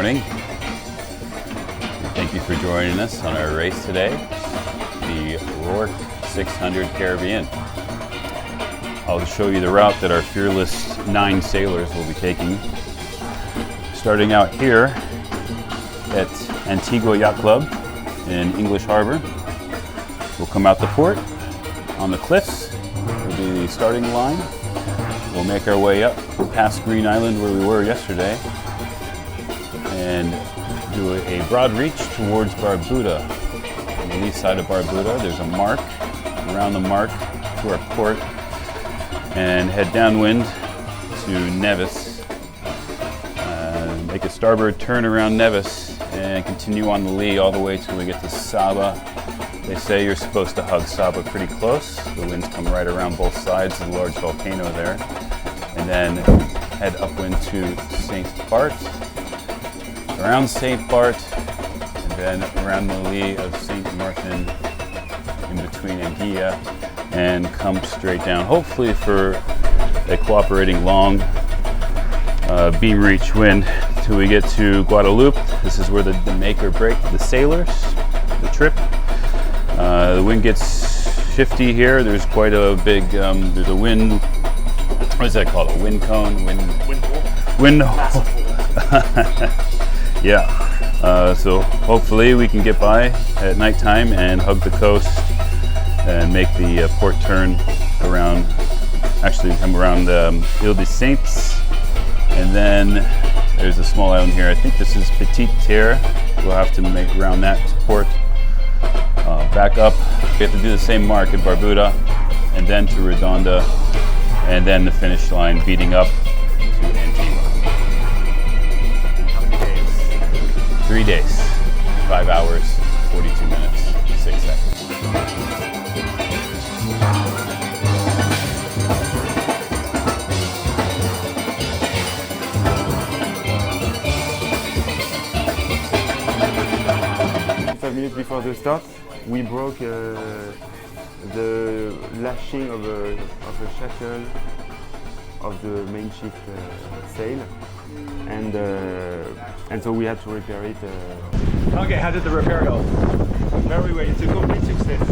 morning. Thank you for joining us on our race today, the RORC 600 Caribbean. I'll show you the route that our fearless 9 sailors will be taking. Starting out here at Antigua Yacht Club in English Harbor. We'll come out the port on the cliffs. Will be the starting line. We'll make our way up past Green Island where we were yesterday and do a broad reach towards Barbuda. On the lee side of Barbuda, there's a mark. Around the mark to our port and head downwind to Nevis. Make a starboard turn around Nevis and continue on the lee all the way till we get to Saba. They say you're supposed to hug Saba pretty close. The winds come right around both sides of the large volcano there. And then head upwind to St. Bart, around St. Bart, and then around the lee of St. Martin in between Anguilla, and come straight down, hopefully for a cooperating long beam reach wind till we get to Guadeloupe. This is where the make or break the sailors, the trip. The wind gets shifty here. There's quite a big, there's a wind, what is that called? A wind cone? Wind hole. Yeah. So hopefully we can get by at nighttime and hug the coast and make the port turn around, actually come around Ile des Saints. And then there's a small island here. I think this is Petite Terre. We'll have to make around that to port. Back up. We have to do the same mark at Barbuda and then to Redonda and then the finish line beating up to Antigua. How many days? 3 days. 5 hours, 42 minutes, 6 seconds. Minutes before the start, we broke the lashing of a shackle of the main shift sail, and so we had to repair it. Okay, how did the repair go? Very well. It's a complete success.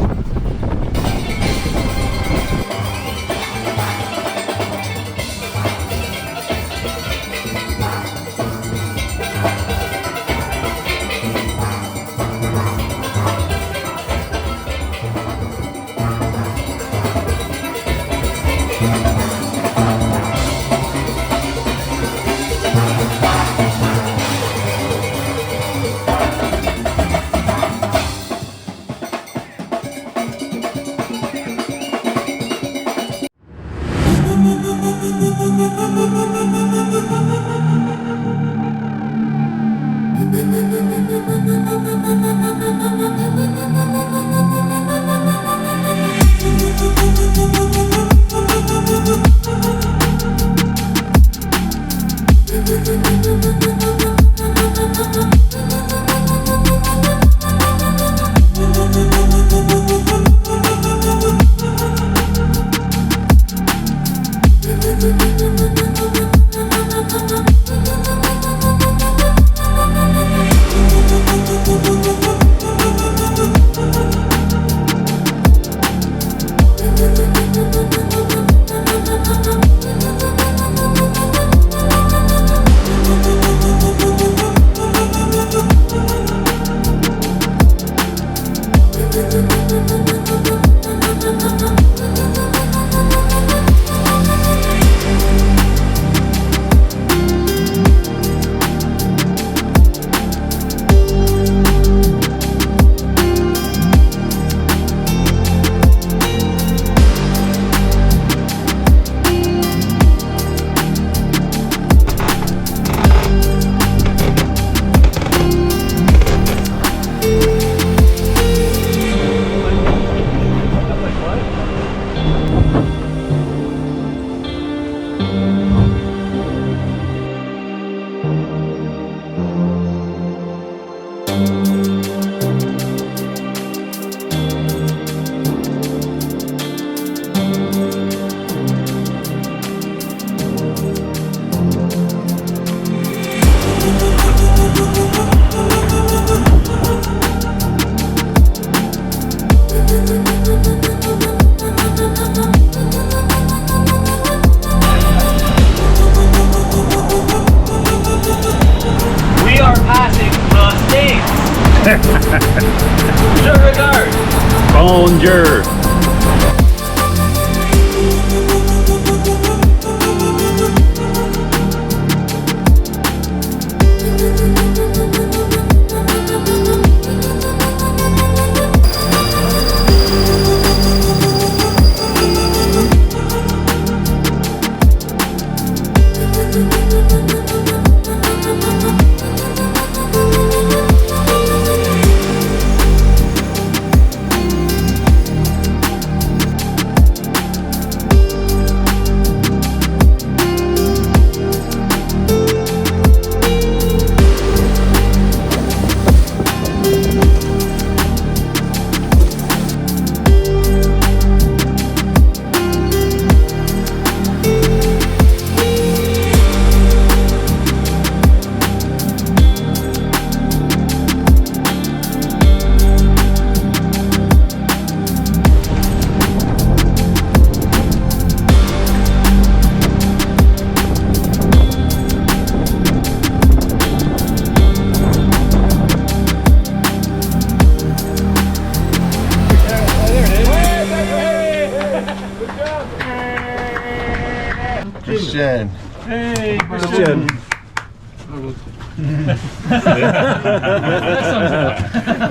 Christian. Hey, Christian.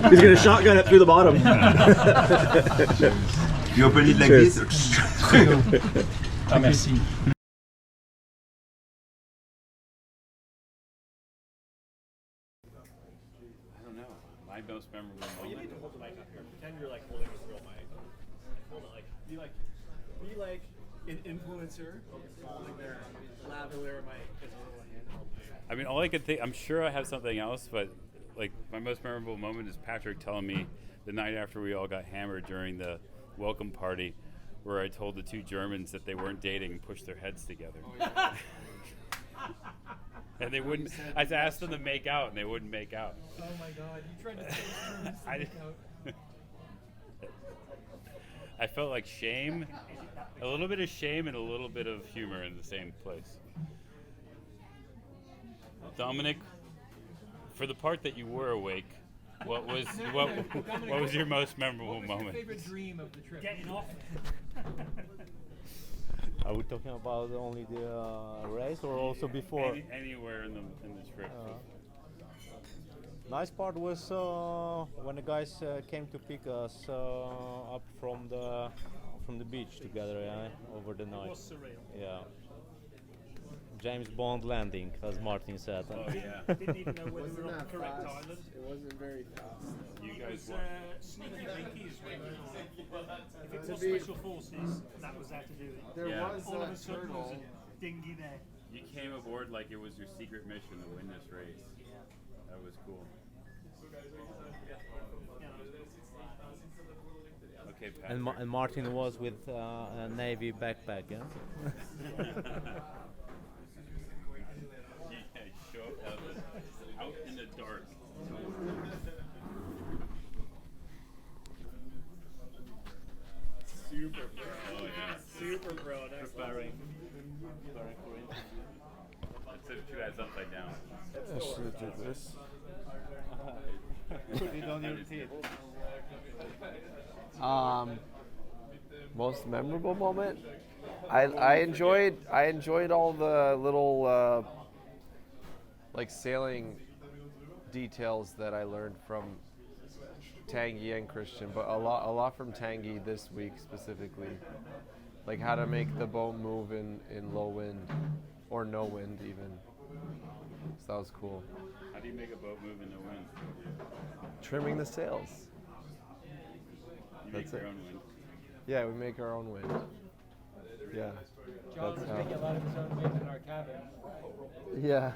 He's gonna shotgun it through the bottom. You open it like Cheers. this. Ah, merci. I don't know. My most memorable moment. You need to hold the mic up here. Pretend you're like holding a real mic. Hold it be like an influencer holding their lavalier mic as a little handheld. I mean, all I could think, I'm sure I have something else, but like my most memorable moment is Patrick telling me the night after we all got hammered during the welcome party, where I told the two Germans that they weren't dating and pushed their heads together. And they wouldn't. I asked them to make out, and they wouldn't make out. Oh my God! You tried to say I didn't- I felt like shame, a little bit of shame and a little bit of humor in the same place. Dominic, for the part that you were awake, what was your most memorable What was moment? your favorite dream of the trip? Getting off. Are we talking about only the race or also before? Anywhere in the trip. Nice part was when the guys came to pick us up from the beach together, yeah, over the night. It was surreal. Yeah. James Bond landing, as Martin said. Oh yeah, Didn't even know whether we were on the correct island. It wasn't very fast. you It guys was won. sneaky winky is when if it was be- special forces, that was how to do it. There Yeah. was All of a a sudden there was turtle. a dinghy there. You came aboard like it was your secret mission to win this race. That was cool. Okay, Patrick. And Martin was with a navy backpack, yeah? Yeah, show up out in the dark. Super pro. Oh yeah. Super pro. Next Preparing. Let's have two guys upside down. I should have did this. Put it on your teeth. Most memorable moment? I enjoyed all the little like sailing details that I learned from Tanguy and Christian, but a lot from Tanguy this week specifically, like how to make the boat move in low wind or no wind even. So that was cool. How do you make a boat move in the wind? Trimming the sails. You That's make your it. own wind. Yeah, we make our own wind. Yeah. John was making a lot of his own wind in our cabin. Yeah.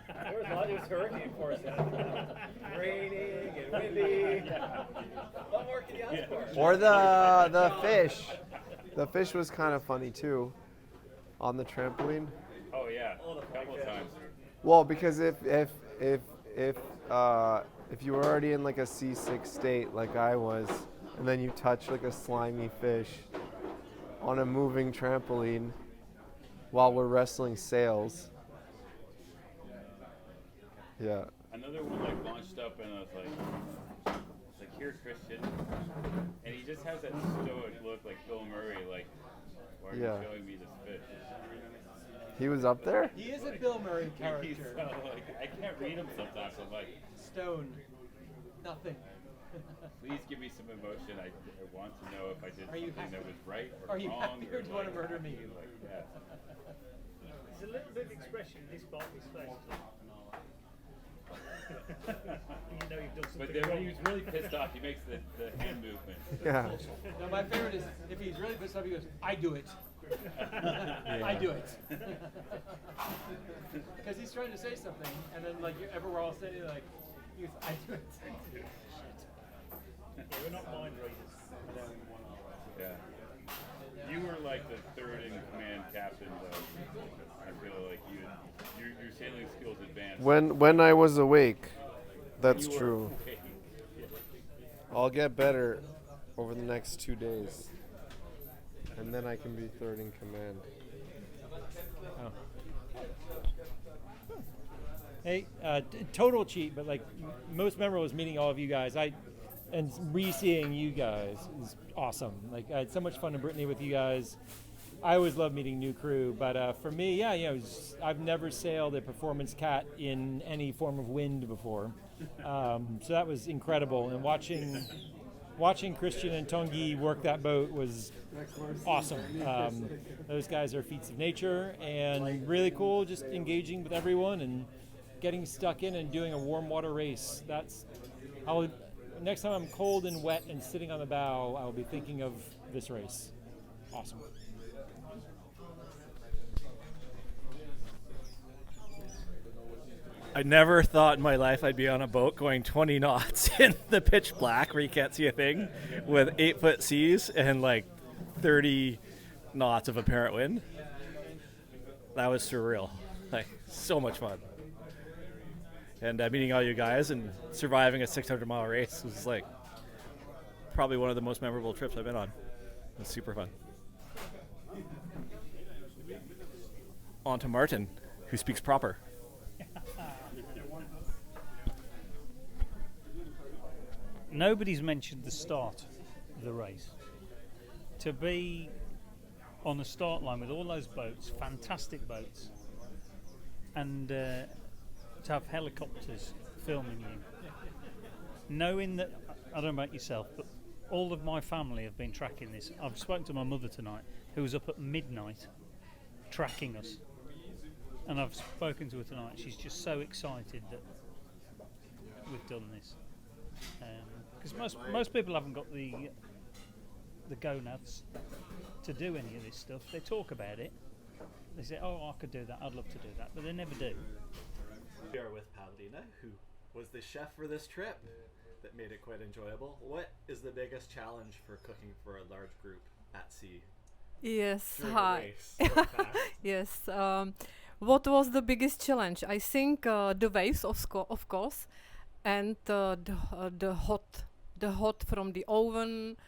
There was hurricane force. Raining and windy. What more can you ask for? Or the fish. The fish was kind of funny too, on the trampoline. Oh yeah, a couple of times. Well, because if you were already in like a seasick state like I was, and then you touch like a slimy fish on a moving trampoline while we're wrestling sails. Yeah. Another one like launched up and I was like, here Christian, and he just has that stoic look like Bill Murray, like, why are Yeah. you showing me this fish? He was up there? He is a Bill Murray He's character. so, like, I can't read him sometimes. I'm like, Stone. Nothing. please give me some emotion. I want to know if I did Are you something that happy? was right or Are you wrong. happy or do you want to like, murder me? Like, yeah. There's a little bit of expression in this part of his face. You know you've done something But then when wrong. he was really pissed off, he makes the hand movement. Yeah. No, my favorite is if he's really pissed off, he goes, I do it. I do it. Because he's trying to say something, and then like we're all sitting like, he goes, I do it. Yeah, we're not mind readers. Yeah. You were like the third in command captain, though. I feel like your sailing skills advanced. When I was awake, that's You were true. awake. I'll get better over the next 2 days. And then I can be third in command. Hey, total cheat, but like most memorable was meeting all of you guys. And re-seeing you guys is awesome. Like I had so much fun in Brittany with you guys. I always love meeting new crew, but for me, yeah, I've never sailed a performance cat in any form of wind before, so that was incredible. And watching Christian and Tongi work that boat was awesome. Those guys are feats of nature and really cool. Just engaging with everyone and getting stuck in and doing a warm water race. Next time I'm cold and wet and sitting on the bow, I'll be thinking of this race. Awesome. I never thought in my life I'd be on a boat going 20 knots in the pitch black where you can't see a thing with 8-foot seas and like 30 knots of apparent wind. That was surreal. Like, so much fun. And meeting all you guys and surviving a 600-mile race was like probably one of the most memorable trips I've been on. It was super fun. On to Martin, who speaks proper. Nobody's mentioned the start of the race. To be on the start line with all those boats, fantastic boats, and to have helicopters filming you. Knowing that, I don't know about yourself, but all of my family have been tracking this. I've spoken to my mother tonight, who was up at midnight tracking us. And I've spoken to her tonight. She's just so excited that we've done this. Because most people haven't got the gonads to do any of this stuff. They talk about it. They say, "Oh, I could do that. I'd love to do that," but they never do. We are with Pavlina, who was the chef for this trip that made it quite enjoyable. What is the biggest challenge for cooking for a large group at sea? Yes, During a hi. race, so fast? Yes. What was the biggest challenge? I think the waves, of course, and the hot from the oven.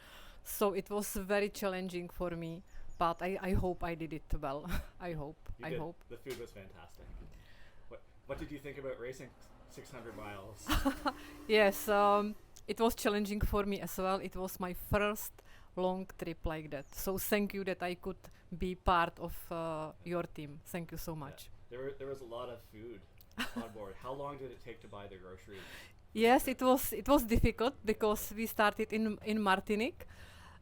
So it was very challenging for me, but I hope I did it well. I hope. You did. The food was fantastic. What did you think about racing 600 miles? Yes, it was challenging for me as well. It was my first long trip like that. So thank you that I could be part of your team. Thank you so much. Yeah. There was a lot of food on board. How long did it take to buy the groceries? Yes, it was difficult because we started in Martinique.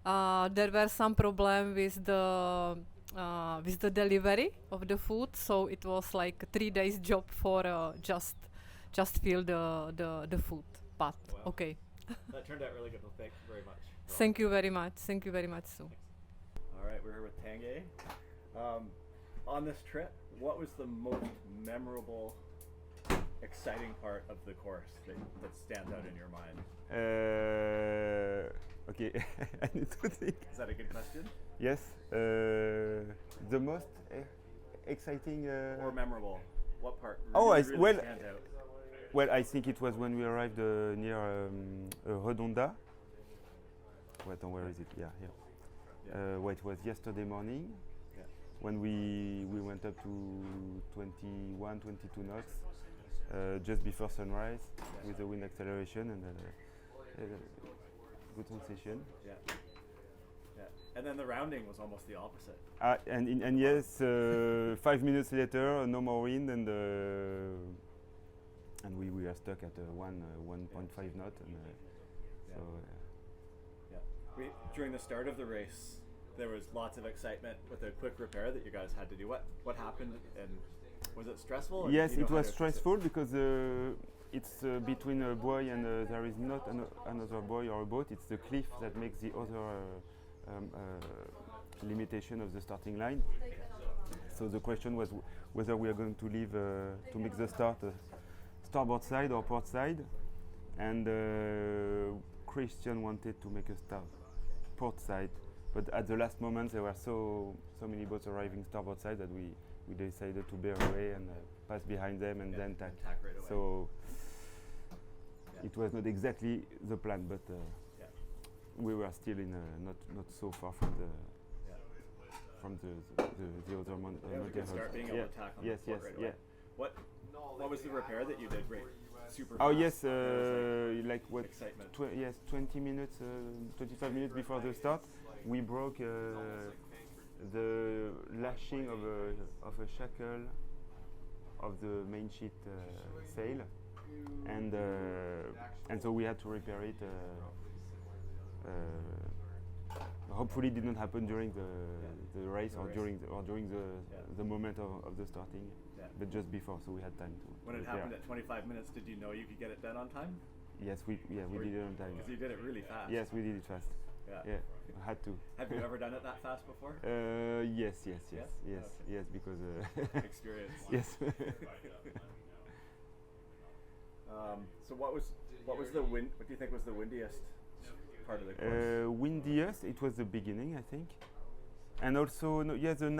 There were some problem with the delivery of the food, so it was like a 3 days job for just fill the food. But wow. Okay. That turned out really good. Well, thank you very much. Thank you very much. Thank you very much, Sue. All right, we're here with Tanguy. On this trip, what was the most memorable, exciting part of the course that stands out in your mind? Okay, I need to think. Is that a good question? Yes, the most exciting Or memorable? What part well, stands out? Well, I think it was when we arrived near Redonda. Where is it? Yeah, here. Well, it was yesterday morning. Yeah. When we went up to 21, 22 knots just before sunrise with the wind acceleration and good sensation. Yeah. Yeah. And then the rounding was almost the opposite. And yes, 5 minutes later, no more wind and we were stuck at 1.5 knot. And so. During the start of the race, there was lots of excitement with a quick repair that you guys had to do. What happened, and was it stressful? Yes, it was stressful because it's between a buoy and there is not another buoy or a boat. It's the cliff that makes the other limitation of the starting line. So the question was whether we are going to leave to make the start starboard side or port side, and Christian wanted to make a start port side, but at the last moment there were so many boats arriving starboard side that we decided to bear away and pass behind them and then tack right away. So it was not exactly the plan, but we were still in not so far from the other mountain. Start being able to tack on the port right away. What was the repair that you did? Super fast. Oh yes, like what? Excitement. 20 minutes, 25 minutes before the start, we broke the lashing of a shackle of the main sheet sail, and so we had to repair it. Hopefully, it didn't happen during the race or during the moment of the starting, but just before, so we had time to. When it repair. happened at 25 minutes, did you know you could get it done on time? Yes, we did it on time. Because you did it really fast. Yes, we did it fast. Yeah. Had to. Have you ever done it that fast before? Yes, because Experience. yes. So what was the wind? What do you think was the windiest part of the course? Windiest, it was the beginning, I think, and also the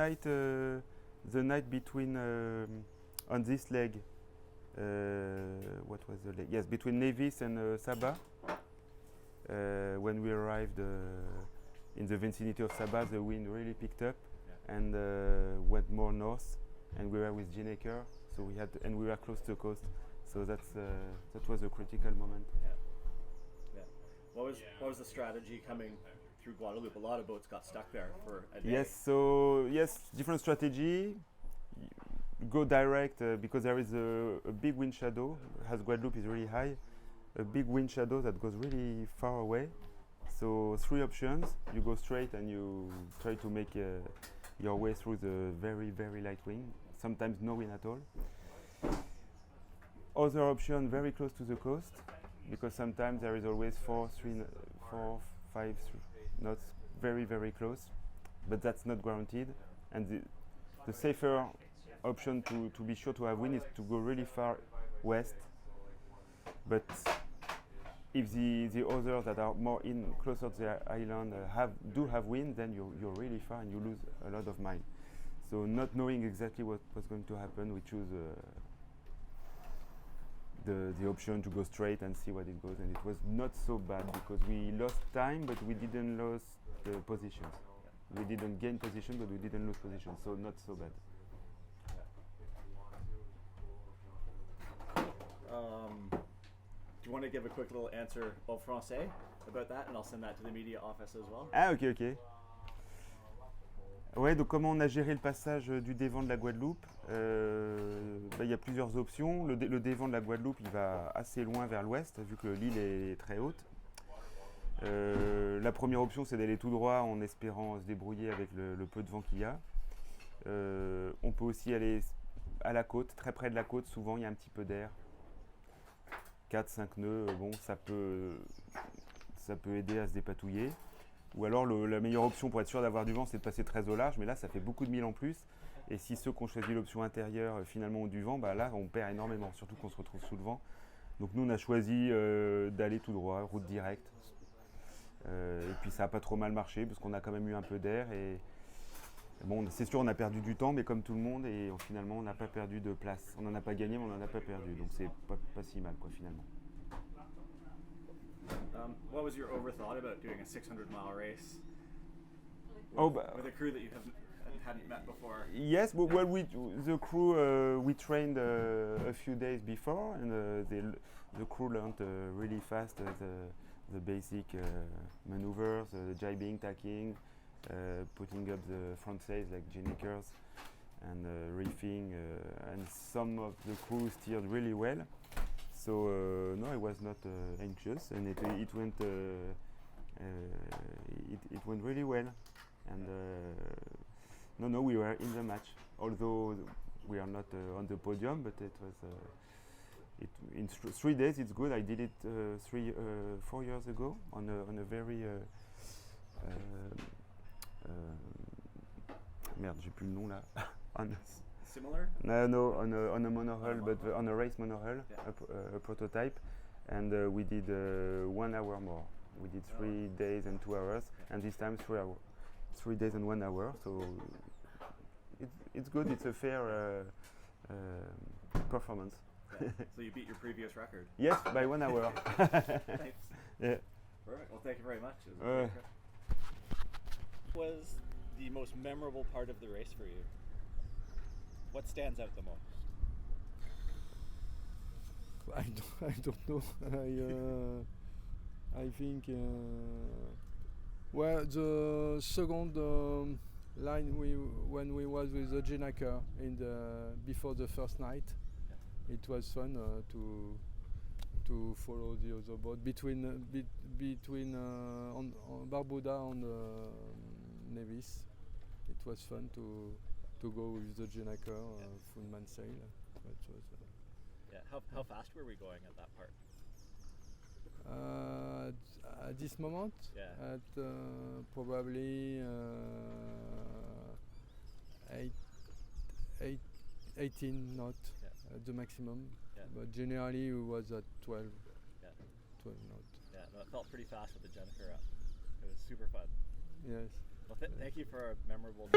night between on this leg. What was the leg? Yes, between Nevis and Saba. When we arrived in the vicinity of Saba, the wind really picked up and went more north, and we were with Gineker, so we were close to the coast, so that was a critical moment. Yeah. What was the strategy coming through Guadeloupe? A lot of boats got stuck there for a day. Yes, different strategy. Go direct because there is a big wind shadow, as Guadeloupe is really high. A big wind shadow that goes really far away. So 3 options: you go straight and you try to make your way through the very, very light wind, sometimes no wind at all. Other option, very close to the coast, because sometimes there is always 4, 5 knots, very, very close, but that's not guaranteed. And the safer option to be sure to have wind is to go really far west. But if the others that are more closer to the island do have wind, then you're really far and you lose a lot of miles. So not knowing exactly what was going to happen, we choose the option to go straight and see what it goes. And it was not so bad because we lost time, but we didn't lose the positions. We didn't gain position, but we didn't lose position. So not so bad. Do you want to give a quick little answer au français about that, and I'll send that to the media office as well? Ah, ok. Ouais, donc comment on a géré le passage du dévent de la Guadeloupe? Il y a plusieurs options. Le dévent de la Guadeloupe, il va assez loin vers l'ouest, vu que l'île est très haute. La première option, c'est d'aller tout droit en espérant se débrouiller avec le peu de vent qu'il y a. On peut aussi aller à la côte, très près de la côte, souvent il y a un petit peu d'air. 4-5 nœuds, bon, ça peut aider à se dépatouiller. Ou alors la meilleure option pour être sûr d'avoir du vent, c'est de passer très au large, mais là ça fait beaucoup de milles en plus. Et si ceux qui ont choisi l'option intérieure finalement ont du vent, bah là on perd énormément, surtout qu'on se retrouve sous le vent. Donc nous on a choisi d'aller tout droit, route directe. Et puis ça n'a pas trop mal marché parce qu'on a quand même eu un peu d'air. Et bon, c'est sûr on a perdu du temps, mais comme tout le monde, et finalement on n'a pas perdu de place. On n'en a pas gagné, mais on n'en a pas perdu. Donc c'est pas si mal quoi finalement. What was your overthought about doing a 600-mile race with a crew that you hadn't met before? Yes, but well, the crew we trained a few days before, and the crew learned really fast the basic maneuvers, jibing, tacking, putting up the front sails like Gineckers, and reefing, and some of the crew steered really well. So no, I was not anxious, and it went really well. And no, we were in the match. Although we are not on the podium, but it was in 3 days. It's good. I did it 4 years ago on a very merde, j'ai plus le nom là. Similar? No, on a monohull, but on a race monohull, a prototype, and we did 1 hour more. We did 3 days and 2 hours, and this time 3 hours, 3 days and 1 hour. So it's good. It's a fair performance. Yeah. So you beat your previous record? Yes, by 1 hour. Nice. Yeah. Perfect. Well, thank you very much. It was a great trip. What was the most memorable part of the race for you? What stands out the most? I don't know. I think well, the line when we was with the Genaker in the before the first night. It was fun to follow the other boat between on Barbuda and Nevis. It was fun to go with the Genaker full man sail. That was, How fast were we going at that part? at this moment, at probably 18 knots at the maximum, but generally we was at 12 knots. Yeah, no, it felt pretty fast with the Jennifer up. It was super fun. Yes. Well, thank you for a memorable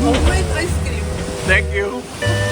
Homemade ice cream. Thank you.